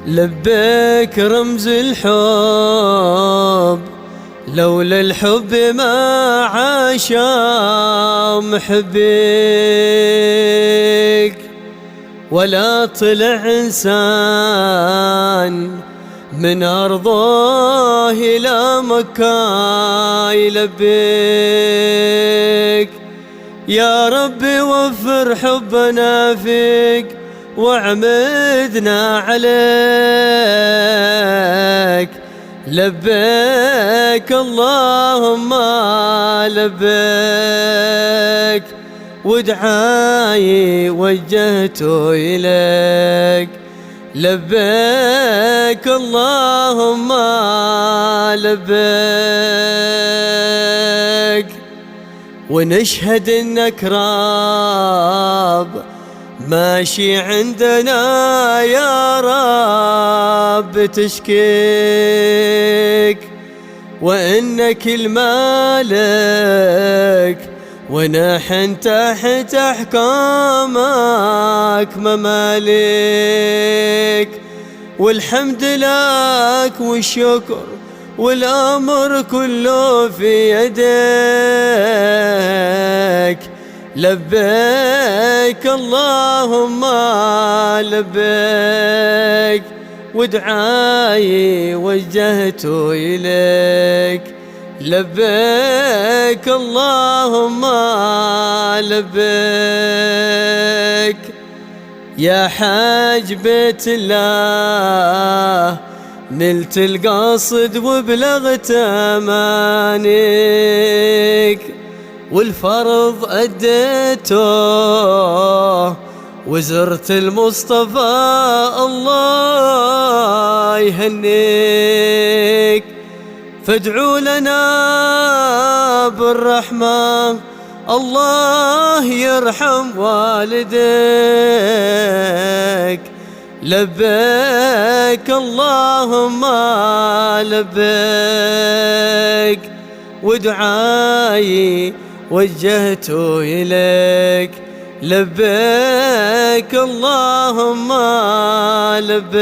لبيك رمز الحب، لولا الحب ما عاش محبك، ولا طلع إنسان من أرضه إلى مكة يلبيك. يا ربي وفر حبنا فيك واعمدنا عليك. لبيك اللهم لبيك، ودعاي وجهته إليك. لبيك اللهم لبيك، ونشهد انك رب ماشي عندنا يا رب تشكيك، وانك المالك ونحن تحت احكامك مماليك. والحمد لك والشكر والامر كله في يديك. لبيك اللهم لبيك، ودعاي وجهته إليك. لبيك اللهم لبيك. يا حاج بيت الله نلت القصد وبلغت امانيك، والفرض أديته وزرت المصطفى الله يهنيك. فادعوا لنا بالرحمة الله يرحم والديك. لبيك اللهم لبيك، ودعاي وجهته إليك. لبيك اللهم لبيك.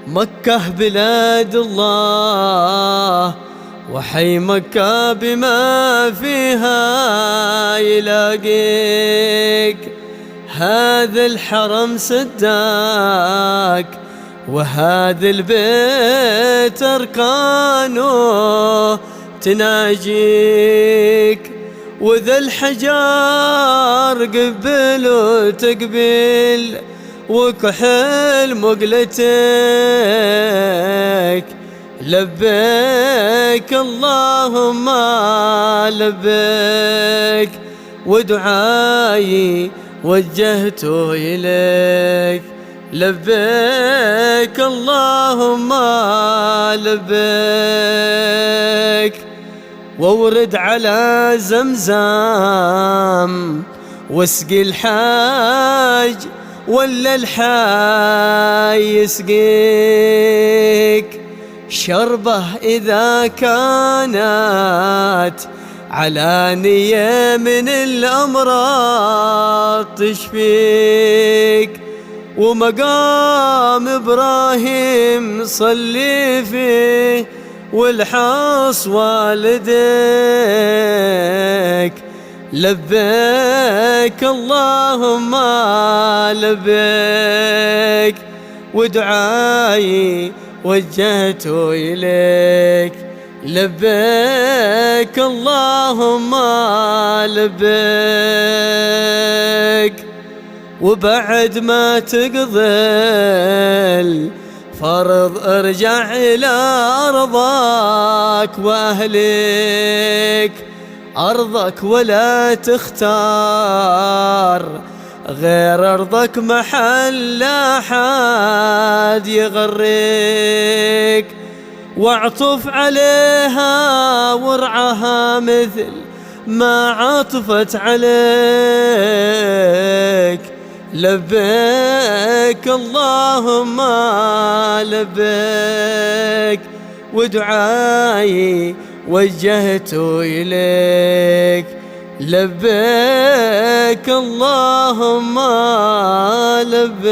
مكة بلاد الله وحي مكة بما فيها يلاقيك. هذا الحرم سداك وهذا البيت أركانه تناجيك، وذا الحجار قبل وتقبل وكحل مقلتك. لبيك اللهم لبيك، ودعاي وجهته إليك. لبيك اللهم لبيك. وورد على زمزم واسقي الحاج ولا الحاي يسقيك. شربه إذا كانت على نية من الأمراض تشفيك. ومقام إبراهيم صلي فيه والحاص والديك. لبيك اللهم لبيك، ودعاي وجهته إليك. لبيك اللهم لبيك. وبعد ما تقضي الفرض ارجع إلى أرضك وأهلك. أرضك ولا تختار غير أرضك محل أحد يغريك. واعطف عليها وارعاها مثل ما عطفت عليك. لبيك اللهم لبيك، ودعاي وجهته إليك. لبيك اللهم لبيك.